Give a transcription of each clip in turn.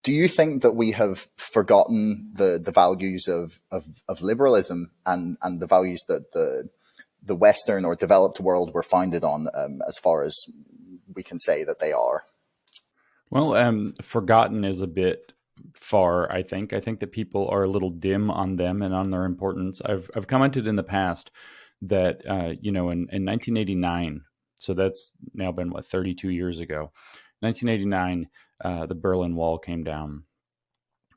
Do you think that we have forgotten the values of liberalism and the values that the Western or developed world were founded on, as far as we can say that they are? Well, forgotten is a bit far, I think. I think that people are a little dim on them and on their importance. I've commented in the past that in 1989, so that's now been 32 years ago. 1989, the Berlin Wall came down.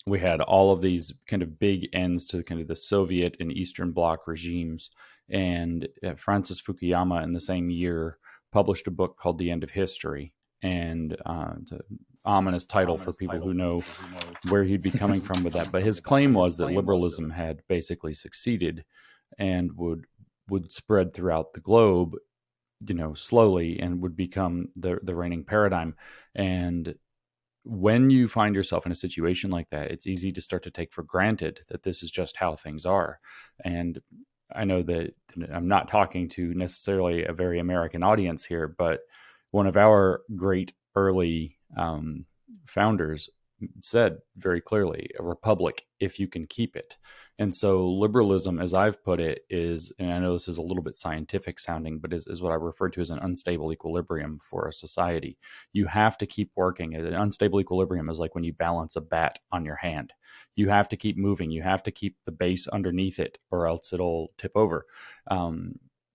We had all of these kind of big ends to kind of the Soviet and Eastern Bloc regimes, and Francis Fukuyama in the same year published a book called The End of History, and it's an ominous title for people who know where he'd be coming from with that. But his claim was that liberalism had basically succeeded and would spread throughout the globe, slowly, and would become the reigning paradigm. And when you find yourself in a situation like that, it's easy to start to take for granted that this is just how things are. And I know that I'm not talking to necessarily a very American audience here, but one of our great early founders said very clearly, a republic if you can keep it. And so liberalism, as I've put it, is, and I know this is a little bit scientific sounding, but is what I refer to as an unstable equilibrium for a society. You have to keep working. An unstable equilibrium is like when you balance a bat on your hand. You have to keep moving. You have to keep the base underneath it, or else it'll tip over.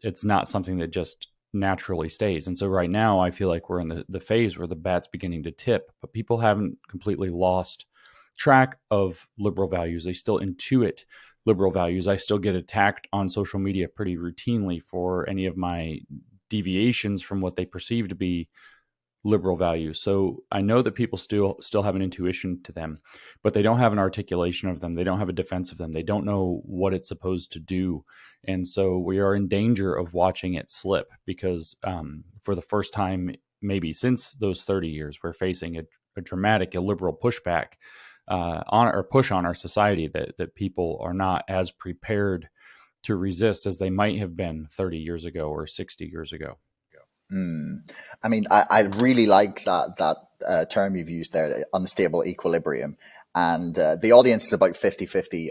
It's not something that just naturally stays. And so right now I feel like we're in the phase where the bat's beginning to tip, but people haven't completely lost track of liberal values. They still intuit liberal values. I still get attacked on social media pretty routinely for any of my deviations from what they perceive to be liberal values. So I know that people still have an intuition to them, but they don't have an articulation of them. They don't have a defense of them. They don't know what it's supposed to do. And so we are in danger of watching it slip because for the first time, maybe since those 30 years, we're facing a dramatic illiberal pushback push on our society that people are not as prepared to resist as they might have been 30 years ago or 60 years ago. I mean, I really like that term you've used there, the unstable equilibrium. And the audience is about 50-50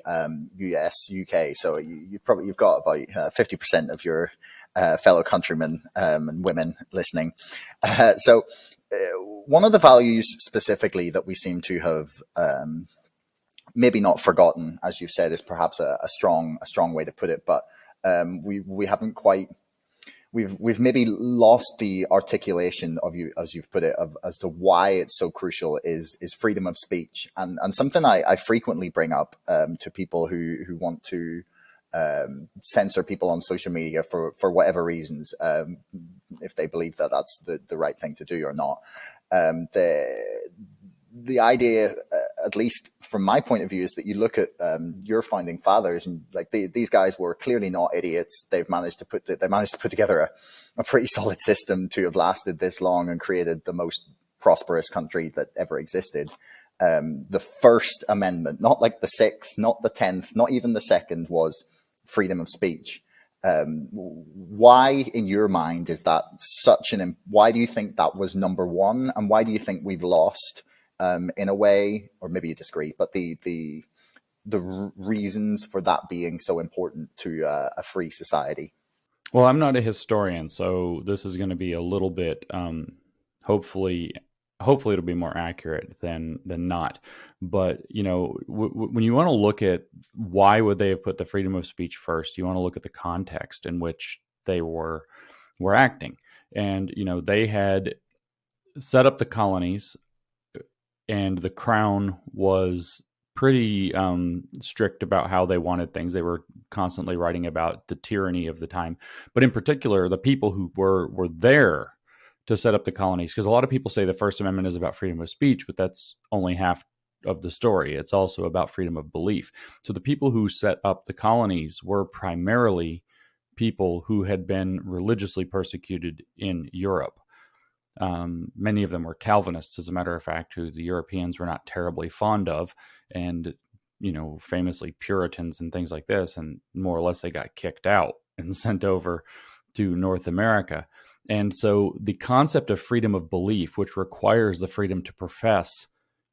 US, UK. So you've got about 50% of your fellow countrymen and women listening. So one of the values specifically that we seem to have maybe not forgotten, as you've said, is perhaps a strong way to put it, but we haven't quite. We've maybe lost the articulation of you, as you've put it, as to why it's so crucial is freedom of speech, and something I frequently bring up to people who want to censor people on social media for whatever reasons, if they believe that that's the right thing to do or not. The idea, at least from my point of view, is that you look at your founding fathers, and like these guys were clearly not idiots. They managed to put together a pretty solid system to have lasted this long and created the most prosperous country that ever existed. The First Amendment, not like the Sixth, not the 10th, not even the Second, was freedom of speech. Why, in your mind, is that why do you think that was number one, and why do you think we've lost? In a way, or maybe you disagree, but the reasons for that being so important to a free society. Well, I'm not a historian, so this is going to be a little bit, hopefully it'll be more accurate than not. But when you want to look at why would they have put the freedom of speech first, you want to look at the context in which they were acting, and they had set up the colonies. And the crown was pretty strict about how they wanted things. They were constantly writing about the tyranny of the time. But in particular, the people who were there to set up the colonies, because a lot of people say the First Amendment is about freedom of speech, but that's only half of the story. It's also about freedom of belief. So the people who set up the colonies were primarily people who had been religiously persecuted in Europe. Many of them were Calvinists, as a matter of fact, who the Europeans were not terribly fond of, and famously Puritans and things like this, and more or less they got kicked out and sent over to North America. And so the concept of freedom of belief, which requires the freedom to profess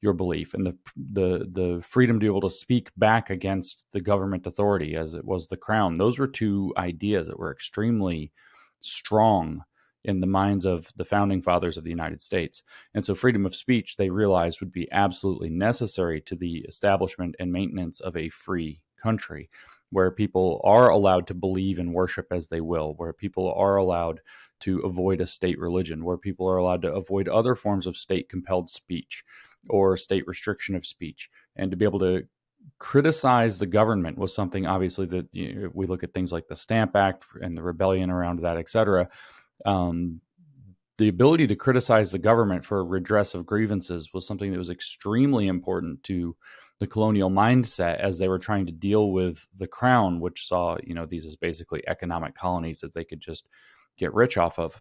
your belief, and the freedom to be able to speak back against the government authority, as it was the crown. Those were two ideas that were extremely strong in the minds of the founding fathers of the United States. And so freedom of speech, they realized, would be absolutely necessary to the establishment and maintenance of a free country, where people are allowed to believe and worship as they will, where people are allowed to avoid a state religion, where people are allowed to avoid other forms of state compelled speech or state restriction of speech. And to be able to criticize the government was something, obviously, that we look at things like the Stamp Act and the rebellion around that, et cetera. The ability to criticize the government for redress of grievances was something that was extremely important to the colonial mindset as they were trying to deal with the crown, which saw, these as basically economic colonies that they could just get rich off of.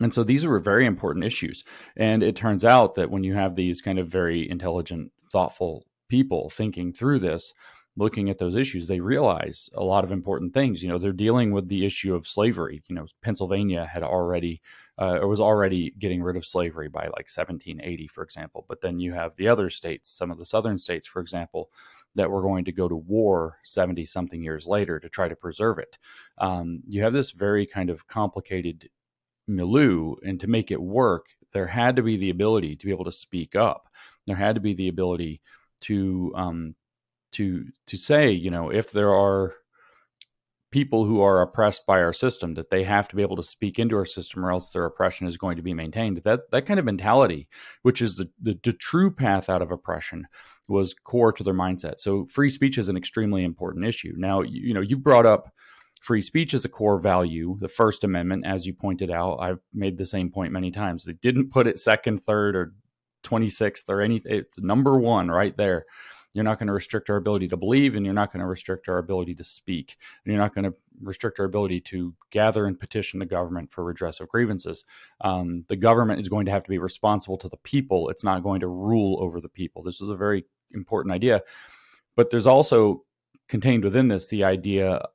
And so these were very important issues. And it turns out that when you have these kind of very intelligent, thoughtful people thinking through this, looking at those issues, they realize a lot of important things. They're dealing with the issue of slavery. Pennsylvania had already, or was already getting rid of slavery by like 1780, for example. But then you have the other states, some of the southern states, for example, that were going to go to war 70 something years later to try to preserve it. You have this very kind of complicated milieu, and to make it work, there had to be the ability to be able to speak up. There had to be the ability to say, if there are people who are oppressed by our system, that they have to be able to speak into our system, or else their oppression is going to be maintained. That kind of mentality, which is the true path out of oppression, was core to their mindset. So free speech is an extremely important issue. Now, you've brought up free speech as a core value, the First Amendment, as you pointed out. I've made the same point many times. They didn't put it second, third, or 26th or anything. It's number one right there. You're not going to restrict our ability to believe, and you're not going to restrict our ability to speak. And you're not going to restrict our ability to gather and petition the government for redress of grievances. The government is going to have to be responsible to the people. It's not going to rule over the people. This is a very important idea. But there's also contained within this the idea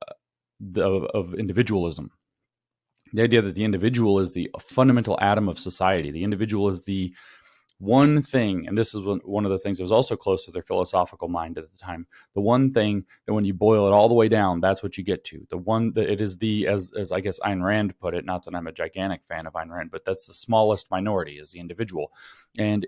of individualism. The idea that the individual is the fundamental atom of society. The individual is the one thing, and this is one of the things that was also close to their philosophical mind at the time, the one thing that when you boil it all the way down, that's what you get to. The one that it is as I guess Ayn Rand put it, not that I'm a gigantic fan of Ayn Rand, but that's the smallest minority, is the individual. And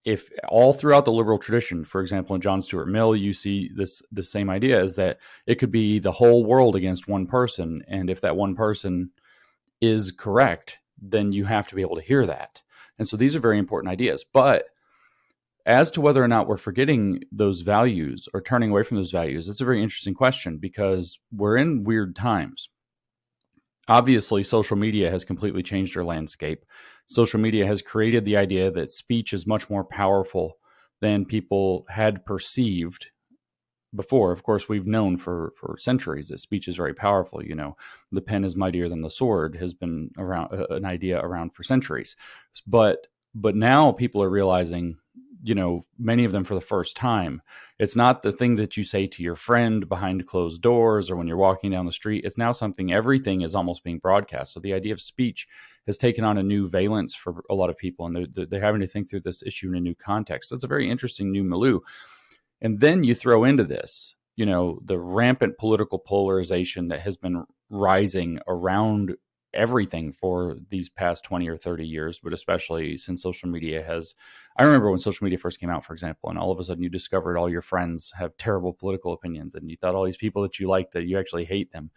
if all throughout the liberal tradition, for example, in John Stuart Mill, you see the same idea, is that it could be the whole world against one person. And if that one person is correct, then you have to be able to hear that. And so these are very important ideas. But as to whether or not we're forgetting those values or turning away from those values, it's a very interesting question, because we're in weird times. Obviously, social media has completely changed our landscape. Social media has created the idea that speech is much more powerful than people had perceived before. Of course, we've known for centuries that speech is very powerful. The pen is mightier than the sword has been around, an idea around for centuries. But now people are realizing, many of them for the first time, it's not the thing that you say to your friend behind closed doors or when you're walking down the street. It's now something, everything is almost being broadcast. So the idea of speech has taken on a new valence for a lot of people, and they're having to think through this issue in a new context. So it's a very interesting new milieu. And then you throw into this, the rampant political polarization that has been rising around everything for these past 20 or 30 years, but especially since social media has, I remember when social media first came out, for example, and all of a sudden you discovered all your friends have terrible political opinions, and you thought all these people that you liked, that you actually hate them.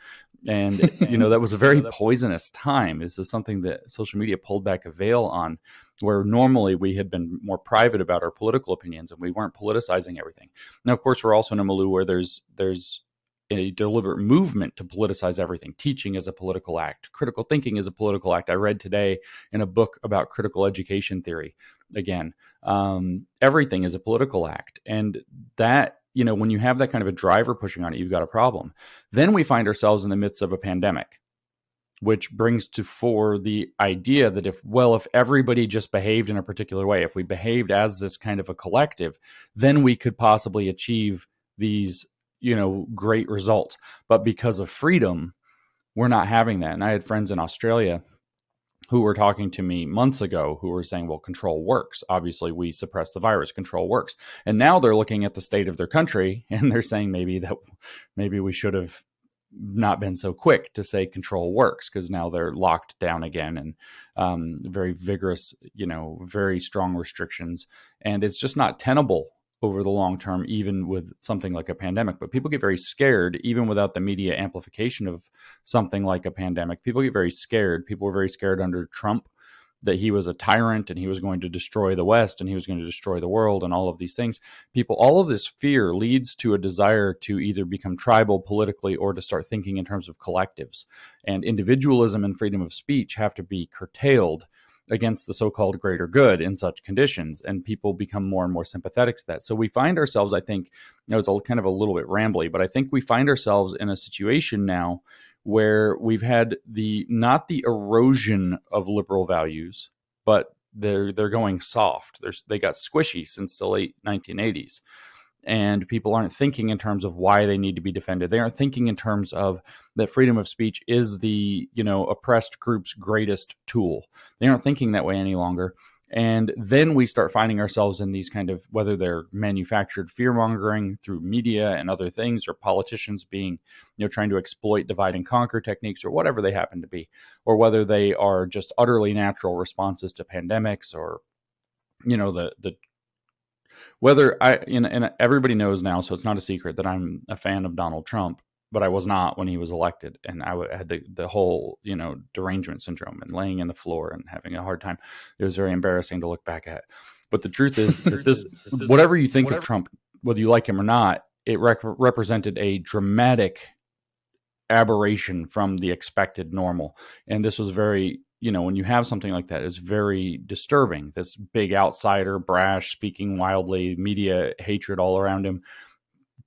And, that was a very poisonous time. This is something that social media pulled back a veil on, where normally we had been more private about our political opinions and we weren't politicizing everything. Now, of course, we're also in a milieu where there's a deliberate movement to politicize everything. Teaching is a political act. Critical thinking is a political act. I read today in a book about critical education theory. Again, everything is a political act. And that, when you have that kind of a driver pushing on it, you've got a problem. Then we find ourselves in the midst of a pandemic, which brings to fore the idea that if everybody just behaved in a particular way, if we behaved as this kind of a collective, then we could possibly achieve these great results. But because of freedom, we're not having that. And I had friends in Australia who were talking to me months ago who were saying, well, control works. Obviously, we suppress the virus. Control works. And now they're looking at the state of their country and they're saying maybe we should have not been so quick to say control works, because now they're locked down again, and very vigorous, very strong restrictions. And it's just not tenable over the long term, even with something like a pandemic. But people get very scared, even without the media amplification of something like a pandemic. People get very scared. People were very scared under Trump that he was a tyrant and he was going to destroy the West and he was going to destroy the world and all of these things. All of this fear leads to a desire to either become tribal politically or to start thinking in terms of collectives. And individualism and freedom of speech have to be curtailed against the so-called greater good in such conditions, and people become more and more sympathetic to that. So we find ourselves, I think, it was kind of a little bit rambly, but I think we find ourselves in a situation now where we've had not the erosion of liberal values, but they're going soft. They got squishy since the late 1980s. And people aren't thinking in terms of why they need to be defended. They aren't thinking in terms of that freedom of speech is the, oppressed group's greatest tool. They aren't thinking that way any longer. And then we start finding ourselves in these kind of, whether they're manufactured fear mongering through media and other things, or politicians being, trying to exploit divide and conquer techniques, or whatever they happen to be, or whether they are just utterly natural responses to pandemics, or, whether and everybody knows now, so it's not a secret that I'm a fan of Donald Trump, but I was not when he was elected. And I had the whole, derangement syndrome and laying in the floor and having a hard time. It was very embarrassing to look back at. But the truth is that whatever you think of Trump, whether you like him or not, it represented a dramatic aberration from the expected normal. And this was very, when you have something like that, it's very disturbing. This big outsider, brash, speaking wildly, media hatred all around him,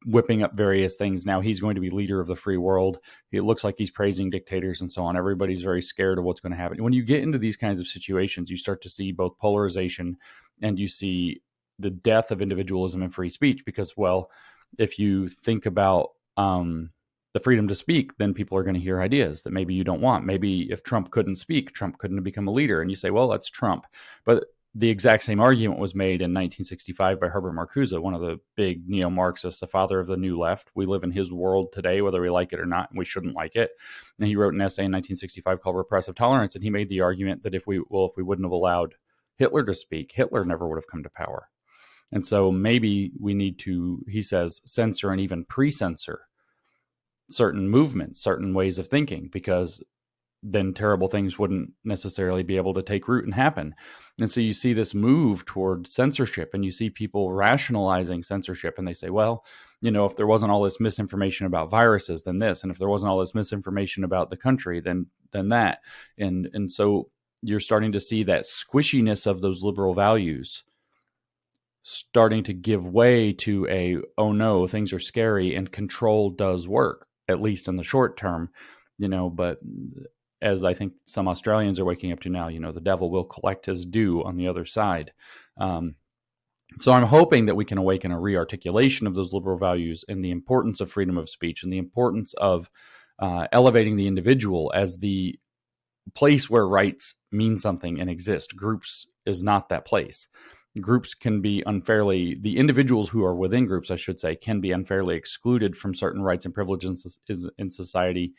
whipping up various things. Now he's going to be leader of the free world. It looks like he's praising dictators and so on. Everybody's very scared of what's going to happen. When you get into these kinds of situations, you start to see both polarization and you see the death of individualism and free speech. Because, well, if you think about the freedom to speak, then people are going to hear ideas that maybe you don't want. Maybe if Trump couldn't speak, Trump couldn't have become a leader. And you say, well, that's Trump. But the exact same argument was made in 1965 by Herbert Marcuse, one of the big neo-Marxists, the father of the New Left. We live in his world today, whether we like it or not, and we shouldn't like it. And he wrote an essay in 1965 called Repressive Tolerance, and he made the argument that if we wouldn't have allowed Hitler to speak, Hitler never would have come to power. And so maybe we need to, he says, censor and even pre-censor certain movements, certain ways of thinking, because then terrible things wouldn't necessarily be able to take root and happen. And so you see this move toward censorship, and you see people rationalizing censorship, and they say, well, if there wasn't all this misinformation about viruses, then this, and if there wasn't all this misinformation about the country, then that. And so you're starting to see that squishiness of those liberal values starting to give way to oh no, things are scary and control does work, at least in the short term, but as I think some Australians are waking up to now, the devil will collect his due on the other side. So I'm hoping that we can awaken a re-articulation of those liberal values and the importance of freedom of speech and the importance of elevating the individual as the place where rights mean something and exist. Groups is not that place. Groups can be the individuals who are within groups, I should say, can be unfairly excluded from certain rights and privileges in society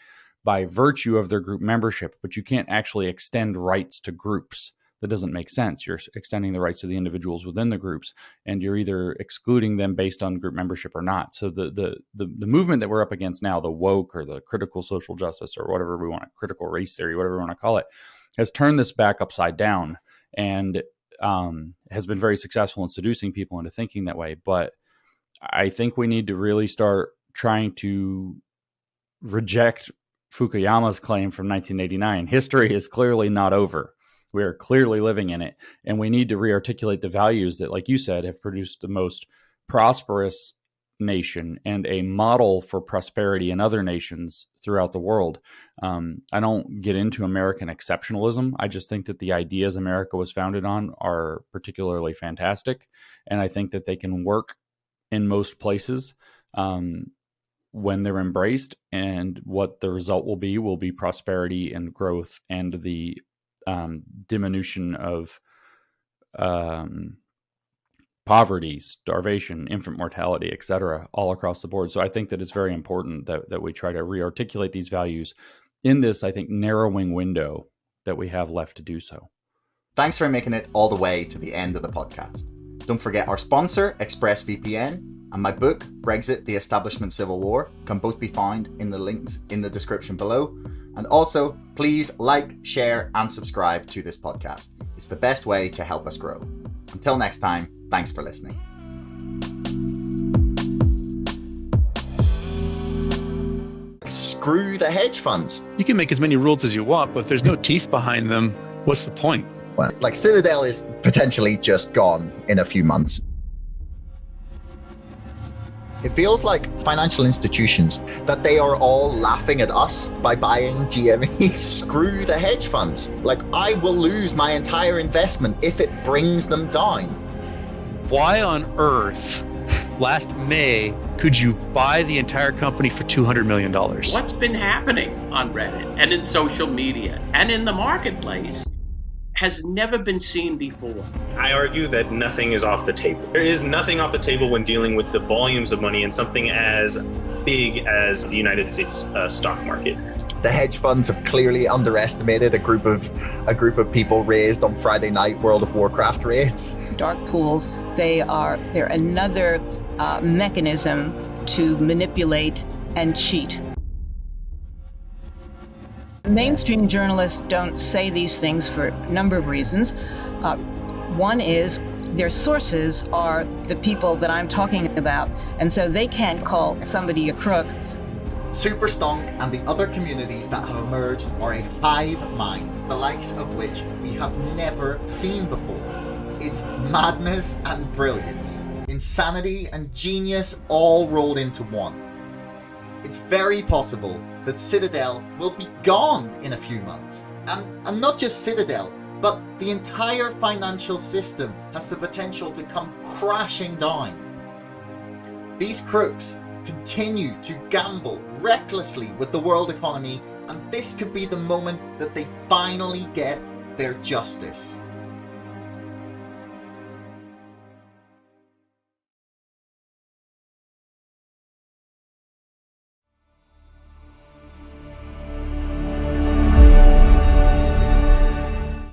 by virtue of their group membership, but you can't actually extend rights to groups. That doesn't make sense. You're extending the rights to the individuals within the groups, and you're either excluding them based on group membership or not. So the movement that we're up against now, the woke or the critical social justice or whatever we want, critical race theory, whatever we want to call it, has turned this back upside down and has been very successful in seducing people into thinking that way. But I think we need to really start trying to reject Fukuyama's claim from 1989. History is clearly not over. We are clearly living in it. And we need to rearticulate the values that, like you said, have produced the most prosperous nation and a model for prosperity in other nations throughout the world. I don't get into American exceptionalism. I just think that the ideas America was founded on are particularly fantastic. And I think that they can work in most places. When they're embraced, and what the result will be prosperity and growth and the diminution of poverty, starvation, infant mortality, et cetera, all across the board. So I think that it's very important that we try to rearticulate these values in this, I think, narrowing window that we have left to do so. Thanks for making it all the way to the end of the podcast. Don't forget our sponsor, ExpressVPN, and my book, Brexit, the Establishment Civil War, can both be found in the links in the description below. And also, please like, share, and subscribe to this podcast. It's the best way to help us grow. Until next time, thanks for listening. Screw the hedge funds. You can make as many rules as you want, but if there's no teeth behind them, what's the point? Well, like Citadel is potentially just gone in a few months. It feels like financial institutions, that they are all laughing at us by buying GME. Screw the hedge funds. Like, I will lose my entire investment if it brings them down. Why on earth, last May, could you buy the entire company for $200 million? What's been happening on Reddit and in social media and in the marketplace has never been seen before. I argue that nothing is off the table. There is nothing off the table when dealing with the volumes of money in something as big as the United States stock market. The hedge funds have clearly underestimated a group of people raised on Friday night World of Warcraft raids. Dark pools, they're another mechanism to manipulate and cheat. Mainstream journalists don't say these things for a number of reasons. One is their sources are the people that I'm talking about, and so they can't call somebody a crook. Superstonk and the other communities that have emerged are a hive mind, the likes of which we have never seen before. It's madness and brilliance, insanity and genius all rolled into one. It's very possible that Citadel will be gone in a few months. And not just Citadel, but the entire financial system has the potential to come crashing down. These crooks continue to gamble recklessly with the world economy, and this could be the moment that they finally get their justice.